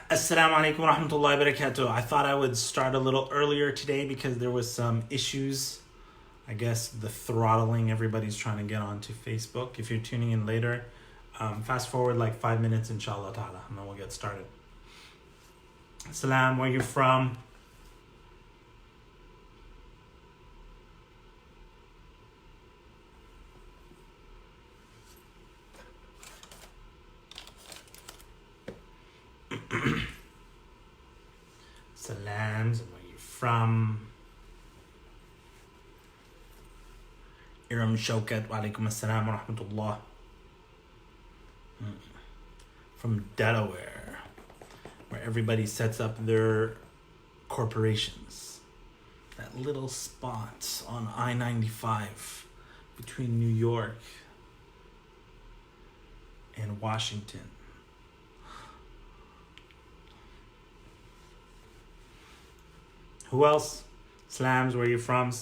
Assalamu alaikum wa rahmatullahi wa barakatuh. I thought I would start a little earlier today because there was some issues. I guess the throttling, everybody's trying to get onto Facebook. If you're tuning in later, fast forward like 5 minutes, inshallah ta'ala, and then we'll get started. Salam, where you from? Salams, where you from? Iram Shaukat, wa alaikum assalam wa rahmatullah. From Delaware, where everybody sets up their corporations. That little spot on I-95 between New York and Washington. Who else? Slams, where you from?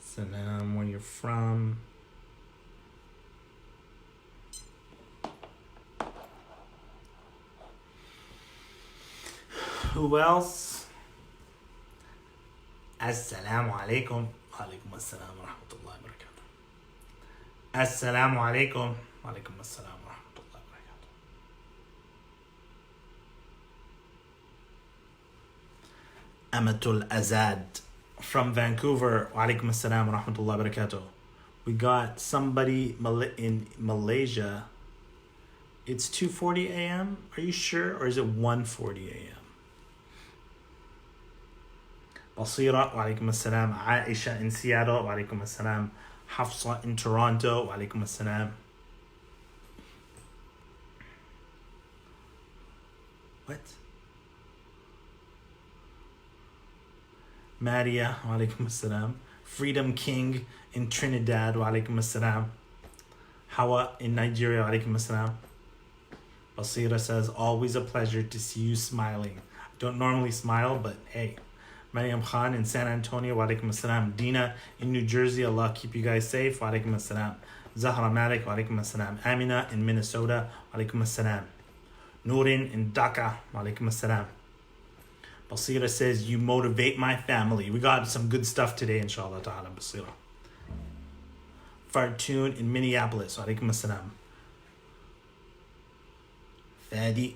Salam, where you're from? Who else? Assalamu alaikum. Alaikum assalam wa rahmatullahi wa barakatuh. Assalamu alaikum. Alaikum assalam wa rahmatullahi wa barakatuh. Amatul Azad from Vancouver. Wa alaikum assalam wa rahmatullahi wa barakatuh. We got somebody in Malaysia. It's 2:40 a.m. Are you sure? Or is it 1:40 a.m.? Basira, wa alaikum assalam. Aisha in Seattle, wa alaikum assalam. Hafsa in Toronto, wa alaikum assalam. What? Maria, wa alaikum assalam. Freedom King in Trinidad, wa alaikum assalam. Hawa in Nigeria, wa alaikum assalam. Basira says, always a pleasure to see you smiling. I don't normally smile, but hey. Mariam Khan in San Antonio, wa alaikum assalam. Dina in New Jersey, Allah keep you guys safe, wa alaikum assalam. Zahra Malik, wa alaikum assalam. Amina in Minnesota, wa alaikum assalam. Nurin in Dhaka, wa alaikum assalam. Basira says, you motivate my family. We got some good stuff today, inshallah ta'ala, Basira. Fartun in Minneapolis, wa alaikum assalam. Fadi.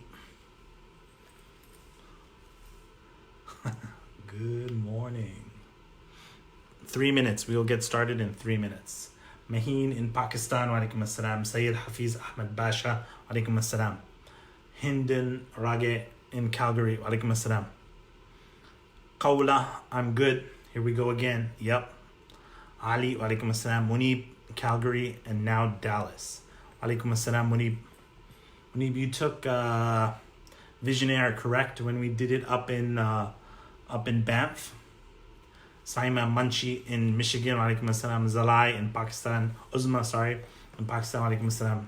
Good morning. 3 minutes. We will get started in 3 minutes. Maheen in Pakistan, wa alaikum assalam. Sayyid Hafiz Ahmed Basha, wa alaikum assalam. Hindin Rage in Calgary, wa alaikum assalam. Qawla, I'm good. Here we go again. Yep. Ali, wa alaikum assalam. Munib, Calgary, and now Dallas. Wa alaikum assalam, Munib. Munib, you took Visionaire, correct? When we did it up in Banff. Saima Munshi in Michigan, wa alaikum assalam. Zalai in Pakistan. Uzma, sorry, in Pakistan, wa alaikum assalam.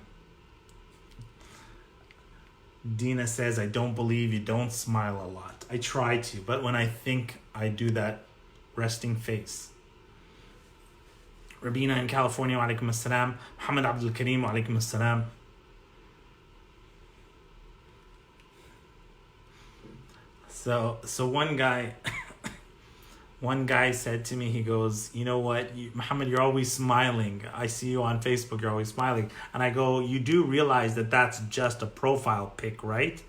Dina says, I don't believe you don't smile a lot. I try to, but when I think, I do that resting face. Rabina in California, wa alaikum assalam. Muhammad Abdul Kareem, wa alaikum assalam. So one guy said to me, he goes, you know what, Muhammad, you're always smiling. I see you on Facebook, you're always smiling. And I go, you do realize that that's just a profile pic, right?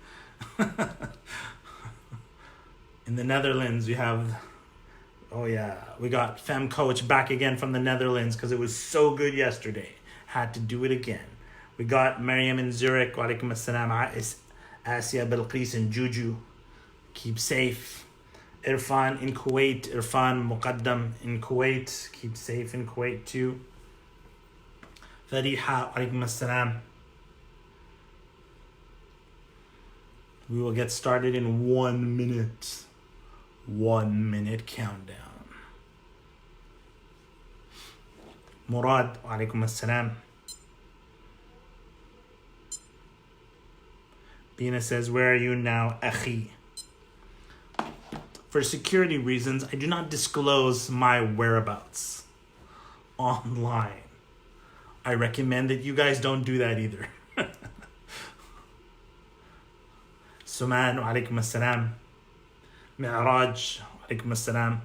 In the Netherlands, we have, we got Fem Coach back again from the Netherlands because it was so good yesterday. Had to do it again. We got Mariam in Zurich, wa alaikum assalam. Asya Bilqis in Juju. Keep safe. Irfan in Kuwait. Irfan Muqaddam in Kuwait. Keep safe in Kuwait too. Fariha, alaikum assalam. We will get started in 1 minute. 1 minute countdown. Murad, alaikum assalam. Bina says, where are you now, akhi? for security reasons, I do not disclose my whereabouts online. I recommend that you guys don't do that either. Suman, wa alaikum assalam. Mi'raj, wa alaikum assalam.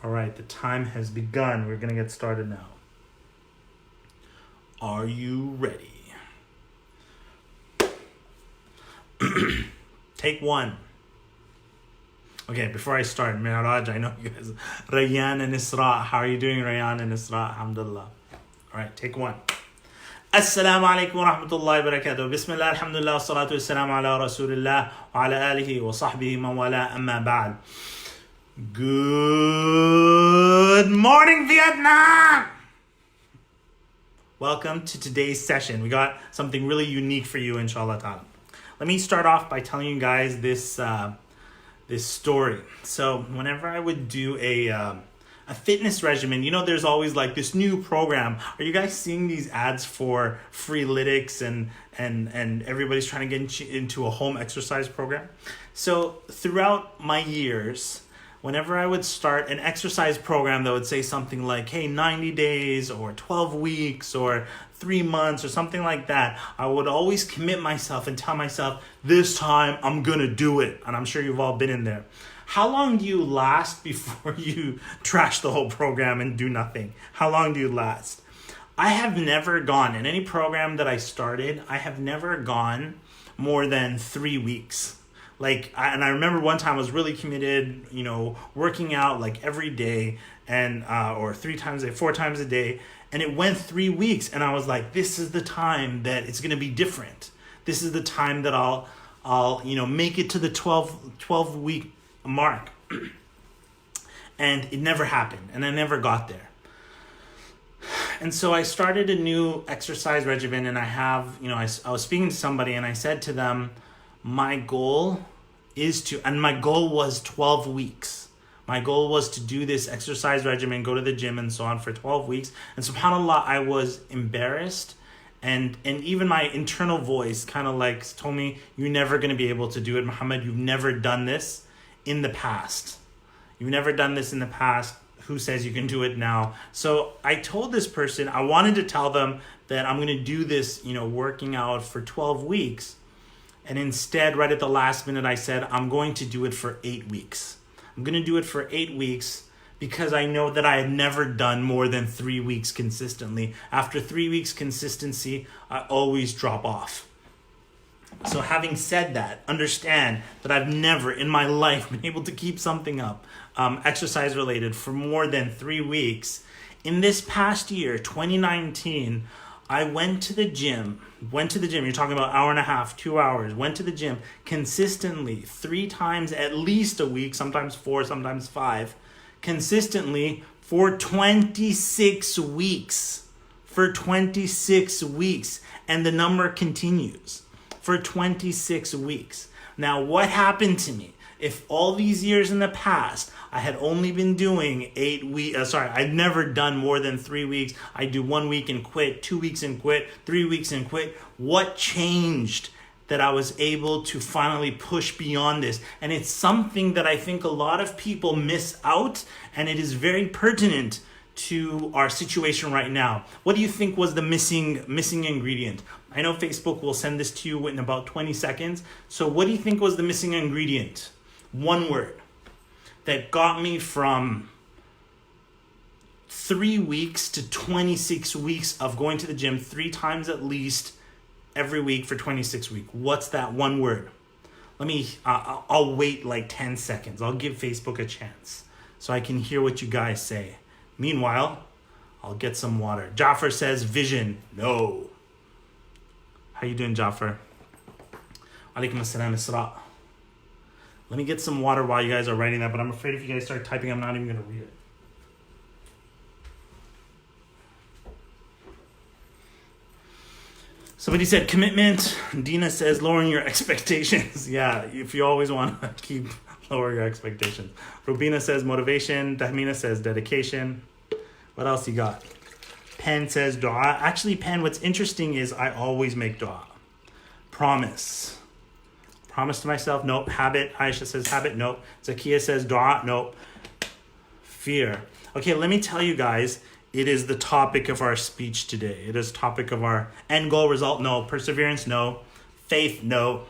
All right, the time has begun. We're going to get started now. Are you ready? Take one. Okay, before I start, Mi'raj, I know you guys. Rayyan and Isra. How are you doing, Rayyan and Isra? Alhamdulillah. All right, take one. Assalamu alaikum wa rahmatullahi wa barakatuh. Bismillah, alhamdulillah, salatu wassalamu ala rasulillah wa ala alihi wa sahbihi man wala amma ba'd. Good morning, Vietnam! Welcome to today's session. We got something really unique for you, inshallah ta'ala. Let me start off by telling you guys this story. So whenever I would do a fitness regimen, you know, there's always like this new program. Are you guys seeing these ads for free lytics and everybody's trying to get into a home exercise program? So throughout my years, whenever I would start an exercise program that would say something like, hey, 90 days or 12 weeks or 3 months or something like that, I would always commit myself and tell myself, this time I'm going to do it. And I'm sure you've all been in there. How long do you last before you trash the whole program and do nothing? How long do you last? I have never gone, in any program that I started, I have never gone more than 3 weeks. And I remember one time I was really committed, you know, working out like every day and or 4 times a day, and it went 3 weeks, and I was like, this is the time that it's going to be different. This is the time that I'll make it to the 12 week mark. And it never happened, and I never got there. And so I started a new exercise regimen, and I was speaking to somebody, and I said to them, my goal was 12 weeks. My goal was to do this exercise regimen, go to the gym and so on for 12 weeks. And subhanAllah, I was embarrassed. And even my internal voice kind of like told me, you're never going to be able to do it, Muhammad. You've never done this in the past. You've never done this in the past. Who says you can do it now? So I told this person, I wanted to tell them that I'm going to do this, working out for 12 weeks. And instead, right at the last minute, I said, I'm going to do it for 8 weeks. I'm going to do it for 8 weeks because I know that I had never done more than 3 weeks consistently. After 3 weeks consistency, I always drop off. So having said that, understand that I've never in my life been able to keep something up, exercise related, for more than 3 weeks. In this past year, 2019, I went to the gym. You're talking about hour and a half, 2 hours. Went to the gym consistently 3 times at least a week, sometimes 4, sometimes 5, consistently for 26 weeks. For 26 weeks. And the number continues. For 26 weeks. Now, what happened to me? If all these years in the past, I had only been doing 8 weeks, I'd never done more than 3 weeks. I do 1 week and quit, 2 weeks and quit, 3 weeks and quit. What changed that I was able to finally push beyond this? And it's something that I think a lot of people miss out, and it is very pertinent to our situation right now. What do you think was the missing ingredient? I know Facebook will send this to you in about 20 seconds. So what do you think was the missing ingredient? One word that got me from 3 weeks to 26 weeks of going to the gym 3 times at least every week for 26 weeks. What's that one word? I'll wait like 10 seconds. I'll give Facebook a chance so I can hear what you guys say. Meanwhile, I'll get some water. Jaffer says vision. No. How you doing, Jaffer? Alaikum assalam, Isra. Let me get some water while you guys are writing that, but I'm afraid if you guys start typing, I'm not even going to read it. Somebody said commitment. Dina says lowering your expectations. Yeah, if you always want to keep lower your expectations. Rubina says motivation. Tahmina says dedication. What else you got? Pen says dua. Actually, Pen, what's interesting is I always make dua. Promise Promise to myself, nope. Habit, Aisha says habit, nope. Zakiya says dua, nope. Fear. Okay, let me tell you guys, it is the topic of our speech today. It is topic of our end goal, result, no. Perseverance, no. Faith, no.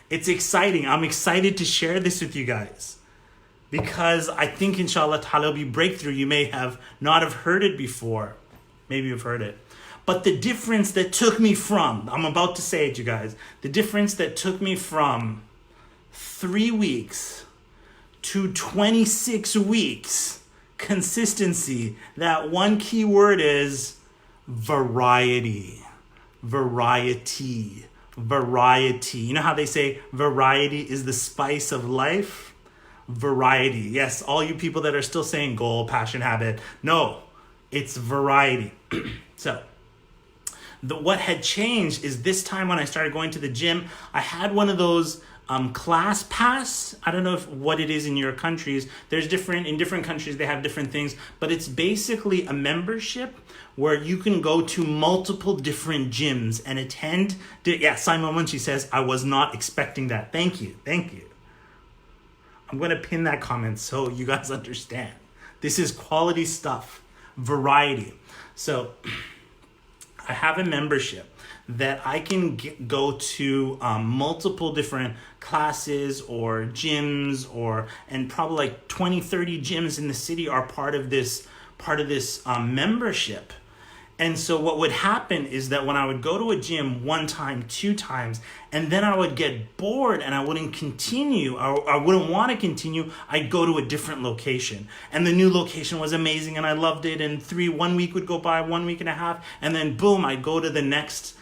It's exciting. I'm excited to share this with you guys because I think inshallah ta'ala will be breakthrough. You may have not have heard it before. Maybe you've heard it. But the difference that took me from, I'm about to say it, you guys, the difference that took me from 3 weeks to 26 weeks consistency, that one key word is variety. Variety. Variety. You know how they say variety is the spice of life? Variety. Yes, all you people that are still saying goal, passion, habit. No, it's variety. So, what had changed is this time when I started going to the gym, I had one of those class pass. I don't know what it is in your countries. In different countries they have different things, but it's basically a membership where you can go to multiple different gyms and attend. Simon Munchi says, I was not expecting that. Thank you. I'm going to pin that comment so you guys understand. This is quality stuff. Variety. So I have a membership that I can go to multiple different classes or gyms, and probably like 20, 30 gyms in the city are part of this membership. And so what would happen is that when I would go to a gym 1 time, 2 times, and then I would get bored and I wouldn't continue, or I wouldn't want to continue, I'd go to a different location. And the new location was amazing and I loved it. And 1 week would go by, 1 week and a half, and then boom, I'd go to the next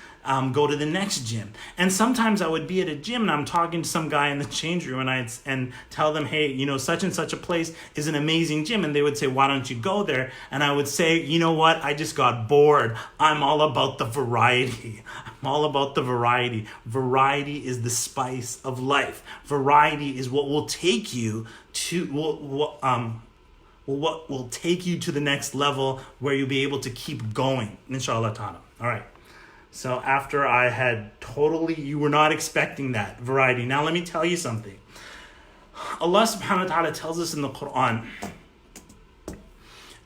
gym. And sometimes I would be at a gym and I'm talking to some guy in the change room and tell them, hey, such and such a place is an amazing gym. And they would say, why don't you go there? And I would say, you know what? I just got bored. I'm all about the variety. Variety is the spice of life. Variety is what will take you to what will take you to the next level where you'll be able to keep going, inshallah ta'ala. All right. So after I had you were not expecting that variety. Now let me tell you something. Allah subhanahu wa ta'ala tells us in the Quran,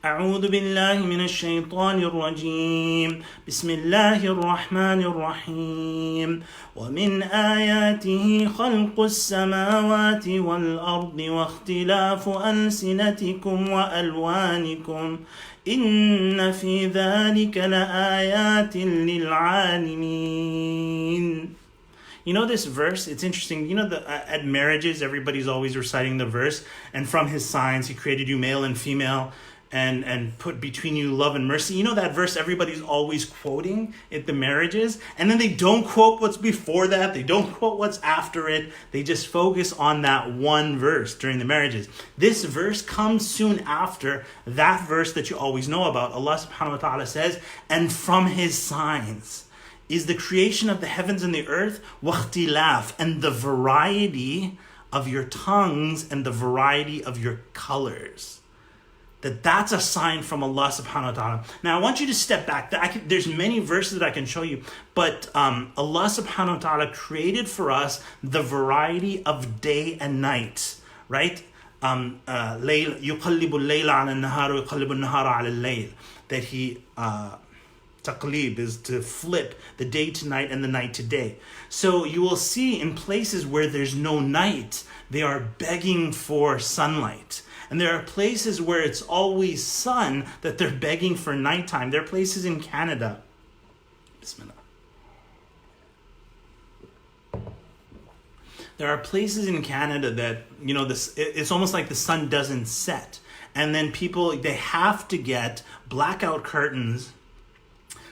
أعوذ بالله من الشيطان الرجيم بسم الله الرحمن الرحيم ومن آياته خلق السماوات والأرض واختلاف ألسنتكم وألوانكم إن في ذلك لآيات للعالمين. This verse, it's interesting. At marriages, everybody's always reciting the verse. And from his signs, he created you male and female and put between you love and mercy. That verse everybody's always quoting at the marriages. And then they don't quote what's before that. They don't quote what's after it. They just focus on that one verse during the marriages. This verse comes soon after that verse that you always know about. Allah subhanahu wa ta'ala says, and from his signs is the creation of the heavens and the earth, waqtilaf, and the variety of your tongues and the variety of your colors. That's a sign from Allah subhanahu wa ta'ala. Now I want you to step back. There's many verses that I can show you, but Allah subhanahu wa ta'ala created for us the variety of day and night, right? يُقَلِّبُ اللَّيْلَ عَلَى النَّهَارِ وَيُقَلِّبُ النَّهَارَ عَلى اللَّيْلِ. That he taqlib is to flip the day to night and the night to day. So you will see in places where there's no night, they are begging for sunlight. And there are places where it's always sun that they're begging for nighttime. There are places in Canada. Bismillah. There are places in Canada that, it's almost like the sun doesn't set. And then they have to get blackout curtains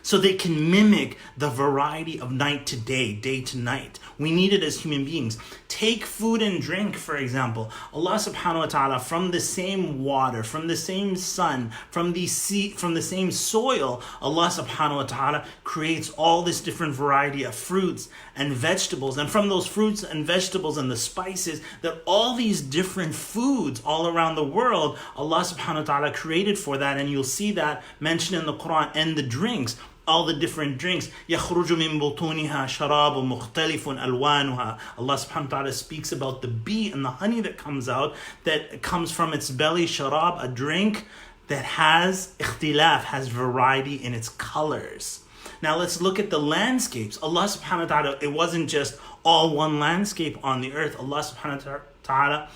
so they can mimic the variety of night to day to night. We need it as human beings. Take food and drink, for example. Allah subhanahu wa ta'ala, from the same water, from the same sun, from the sea, from the same soil, Allah subhanahu wa ta'ala creates all this different variety of fruits and vegetables. And from those fruits and vegetables and the spices, that all these different foods all around the world, Allah subhanahu wa ta'ala created for that. And you'll see that mentioned in the Quran. And the drinks. all the different drinks. يَخْرُجُ مِن بُطُونِهَا شَرَابٌ مُخْتَلِفٌ أَلْوَانُهَا. Allah subhanahu wa ta'ala speaks about the bee and the honey that comes out, that comes from its belly, sharab, a drink that has ikhtilaf, has variety in its colors. Now let's look at the landscapes. Allah subhanahu wa ta'ala, it wasn't just all one landscape on the earth. Allah subhanahu wa ta'ala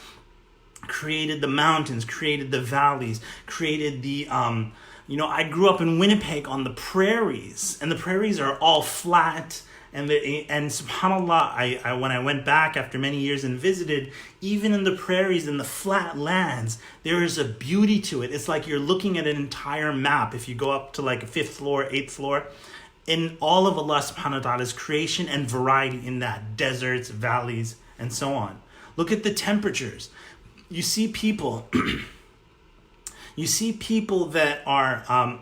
created the mountains, created the valleys, created the I grew up in Winnipeg on the prairies, and the prairies are all flat. And subhanAllah, I when I went back after many years and visited, even in the prairies and the flat lands, there is a beauty to it. It's like you're looking at an entire map. If you go up to like a 5th floor, 8th floor, in all of Allah subhanahu wa ta'ala's creation and variety in that, deserts, valleys, and so on. Look at the temperatures. You see people... You see people that are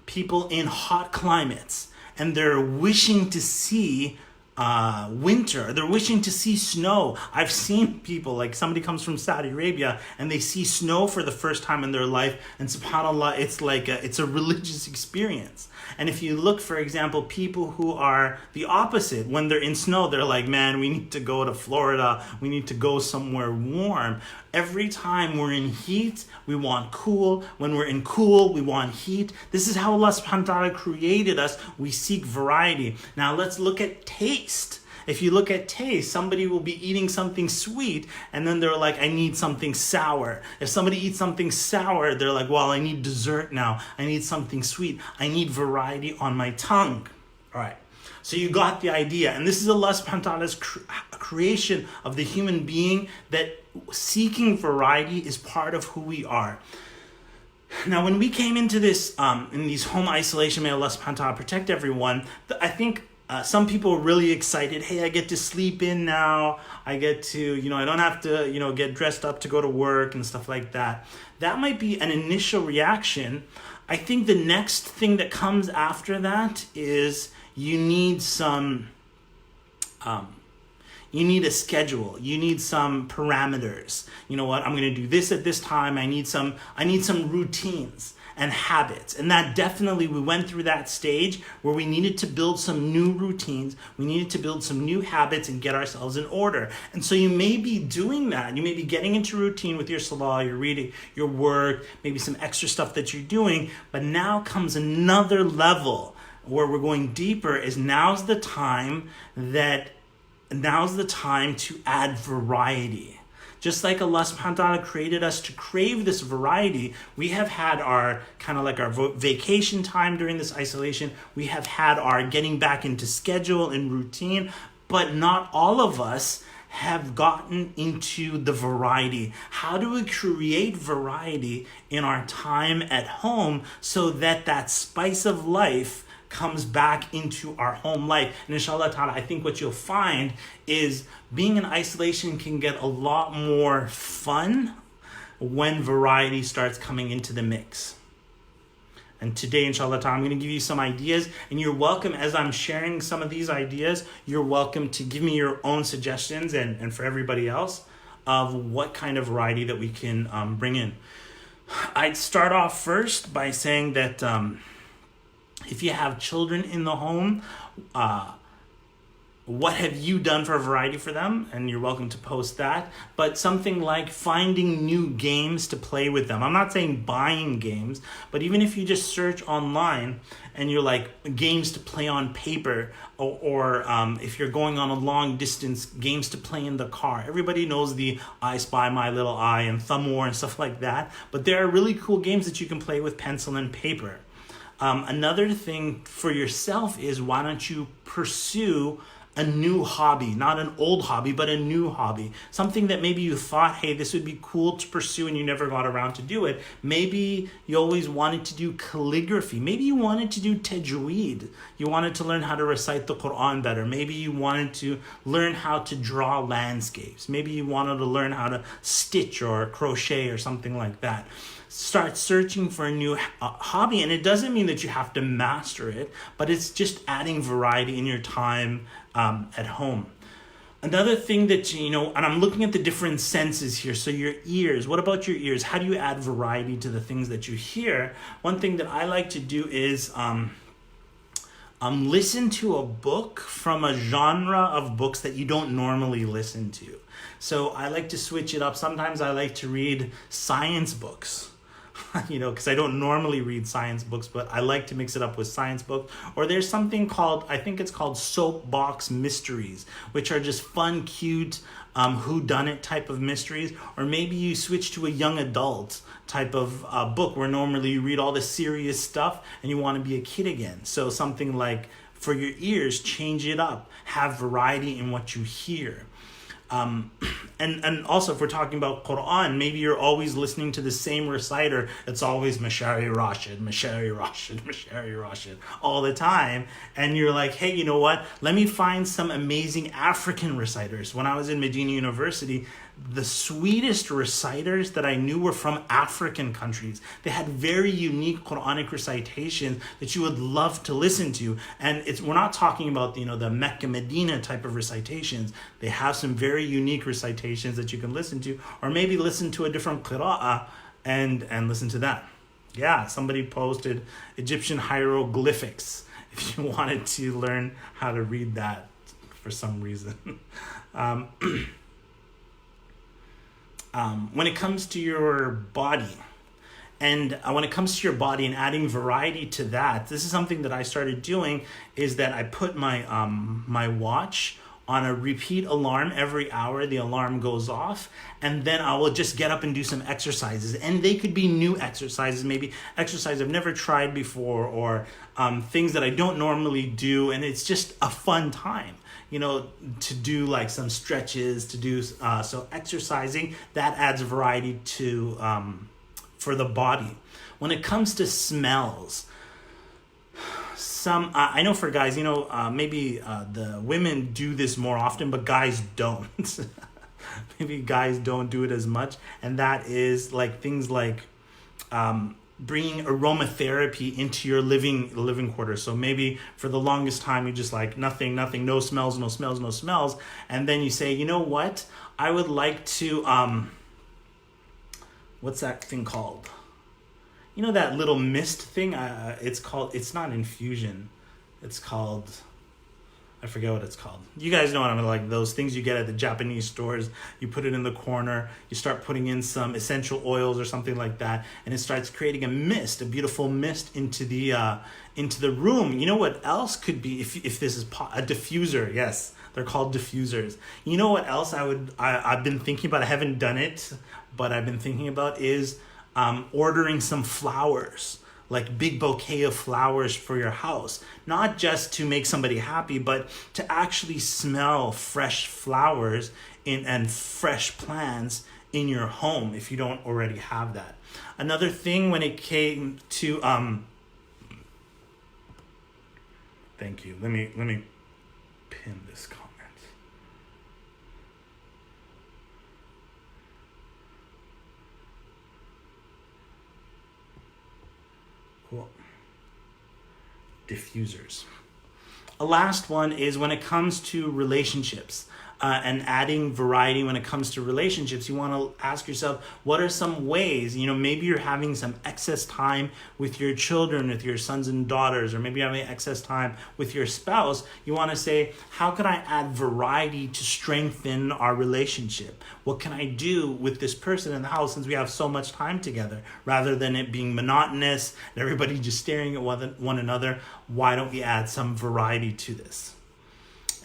people in hot climates, and they're wishing to see winter. They're wishing to see snow. I've seen people, like somebody comes from Saudi Arabia and they see snow for the first time in their life, and subhanAllah, it's like it's a religious experience. And if you look, for example, people who are the opposite, when they're in snow, they're like, man, we need to go to Florida. We need to go somewhere warm. Every time we're in heat, we want cool. When we're in cool, we want heat. This is how Allah subhanahu wa ta'ala created us. We seek variety. Now let's look at taste. If you look at taste, somebody will be eating something sweet, and then they're like, I need something sour. If somebody eats something sour, they're like, well, I need dessert now. I need something sweet. I need variety on my tongue. All right. So you got the idea. And this is Allah subhanahu wa ta'ala's creation of the human being, that seeking variety is part of who we are. Now, when we came into this, in these home isolation, may Allah subhanahu wa ta'ala protect everyone, I think some people were really excited. Hey, I get to sleep in now. I get to, I don't have to, get dressed up to go to work and stuff like that. That might be an initial reaction. I think the next thing that comes after that is you need some, you need a schedule. You need some parameters. You know what? I'm going to do this at this time. I need some routines and habits. And that definitely, we went through that stage where we needed to build some new routines. We needed to build some new habits and get ourselves in order. And so you may be doing that. You may be getting into routine with your salah, your reading, your work, maybe some extra stuff that you're doing. But now comes another level where we're going deeper, is now's the time to add variety. Just like Allah subhanahu wa ta'ala created us to crave this variety, we have had our kind of like our vacation time during this isolation. We have had our getting back into schedule and routine, but not all of us have gotten into the variety. How do we create variety in our time at home so that that spice of life comes back into our home life? And inshallah ta'ala, I think what you'll find is being in isolation can get a lot more fun when variety starts coming into the mix. And today, inshallah ta'ala, I'm going to give you some ideas, and you're welcome, as I'm sharing some of these ideas, you're welcome to give me your own suggestions, and for everybody else, of what kind of variety that we can bring in. I'd start off first by saying that if you have children in the home, what have you done for a variety for them? And you're welcome to post that. But something like finding new games to play with them. I'm not saying buying games, but even if you just search online and you're like games to play on paper, or if you're going on a long distance, games to play in the car. Everybody knows the I Spy My Little Eye and Thumb War and stuff like that. But there are really cool games that you can play with pencil and paper. Another thing for yourself is, why don't you pursue a new hobby, not an old hobby, but a new hobby. Something that maybe you thought, hey, this would be cool to pursue, and you never got around to do it. Maybe you always wanted to do calligraphy. Maybe you wanted to do tajweed. You wanted to learn how to recite the Quran better. Maybe you wanted to learn how to draw landscapes. Maybe you wanted to learn how to stitch or crochet or something like that. Start searching for a new hobby, and it doesn't mean that you have to master it, but it's just adding variety in your time at home. Another thing that, and I'm looking at the different senses here. So your ears, what about your ears? How do you add variety to the things that you hear? One thing that I like to do is listen to a book from a genre of books that you don't normally listen to. So I like to switch it up. Sometimes I like to read science books. Because I don't normally read science books, but I like to mix it up with science books. Or there's something called, I think it's called soapbox mysteries, which are just fun, cute, whodunit type of mysteries. Or maybe you switch to a young adult type of book where normally you read all the serious stuff and you want to be a kid again. So something like, for your ears, change it up. Have variety in what you hear. And also, if we're talking about Quran, maybe you're always listening to the same reciter. It's always Mashari Rashid, Mashari Rashid, Mashari Rashid all the time. And you're like, hey, you know what? Let me find some amazing African reciters. When I was in Medina University, the sweetest reciters that I knew were from African countries. They had very unique Quranic recitations that you would love to listen to. And we're not talking about, the Mecca, Medina type of recitations. They have some very unique recitations that you can listen to, or maybe listen to a different qira'ah and listen to that. Yeah, somebody posted Egyptian hieroglyphics if you wanted to learn how to read that for some reason. When it comes to your body, and when it comes to your body and adding variety to that, this is something that I started doing, is that I put my my watch on a repeat alarm every hour. The alarm goes off, and then I will just get up and do some exercises. And they could be new exercises, maybe exercise I've never tried before, or things that I don't normally do, and it's just a fun time. To do like some stretches, to do so exercising, that adds variety to for the body. When it comes to smells, I know for guys, maybe the women do this more often, but guys don't. Maybe guys don't do it as much, and that is like things like bringing aromatherapy into your living quarters. So maybe for the longest time you just like nothing, no smells, and then you say, you know what, I would like to what's that thing called? That little mist thing. It's not infusion. It's called, I forget what it's called. You guys know what I'm like, those things you get at the Japanese stores. You put it in the corner, you start putting in some essential oils or something like that, and it starts creating a mist, a beautiful mist into the room. You know what else could be, if this is a diffuser? Yes, they're called diffusers. You know what else I've been thinking about? I haven't done it, but I've been thinking about is ordering some flowers, like big bouquet of flowers for your house, not just to make somebody happy, but to actually smell fresh flowers and fresh plants in your home if you don't already have that. Another thing when it came to thank you. Let me pin this comment. Cool. Diffusers. A last one is when it comes to relationships and adding variety. When it comes to relationships, you want to ask yourself, what are some ways, maybe you're having some excess time with your children, with your sons and daughters, or maybe you're having excess time with your spouse. You want to say, how can I add variety to strengthen our relationship? What can I do with this person in the house since we have so much time together? Rather than it being monotonous and everybody just staring at one another, why don't we add some variety to this?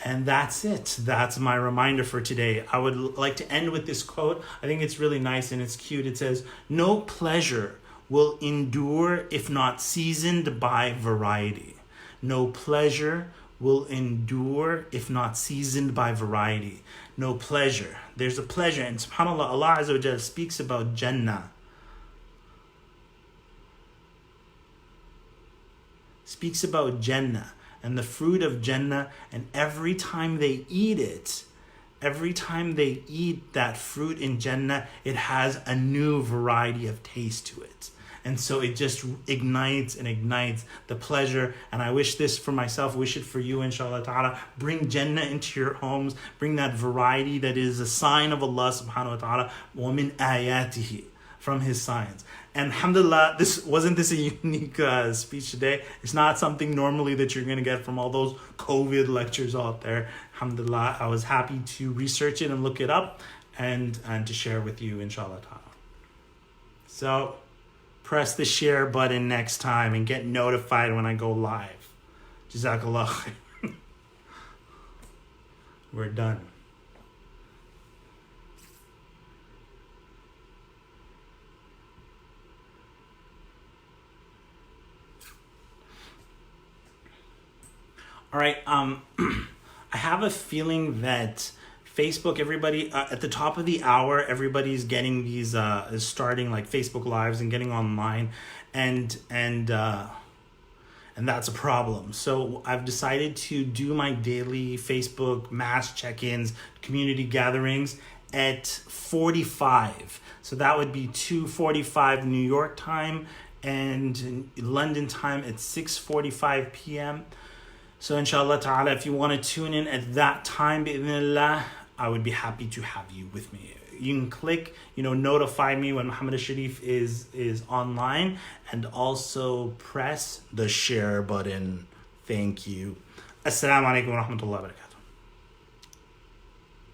And that's it. That's my reminder for today. I would like to end with this quote. I think it's really nice and it's cute. It says, "No pleasure will endure if not seasoned by variety." No pleasure will endure if not seasoned by variety. No pleasure. There's a pleasure. And subhanAllah, Allah Azza wa Jalla speaks about Jannah. Speaks about Jannah and the fruit of Jannah, and every time they eat it, every time they eat that fruit in Jannah, it has a new variety of taste to it. And so it just ignites and ignites the pleasure. And I wish this for myself, wish it for you, inshallah ta'ala. Bring Jannah into your homes. Bring that variety that is a sign of Allah subhanahu wa ta'ala. وَمِنْ آيَاتِهِ, from his signs. And alhamdulillah, wasn't this a unique speech today? It's not something normally that you're going to get from all those COVID lectures out there. Alhamdulillah, I was happy to research it and look it up and to share with you, inshallah ta'ala. So press the share button next time and get notified when I go live. Jazakallah khair. We're done. All right, I have a feeling that Facebook, everybody, at the top of the hour, everybody's getting these, is starting like Facebook Lives and getting online, and that's a problem. So I've decided to do my daily Facebook mass check-ins, community gatherings at 45. So that would be 2:45 New York time and London time at 6:45 p.m. So inshallah ta'ala, if you want to tune in at that time, bi'idhnillah, I would be happy to have you with me. You can click, notify me when Muhammad Sharif is online, and also press the share button. Thank you. Assalamu alaikum wa rahmatullahi wa barakatuh.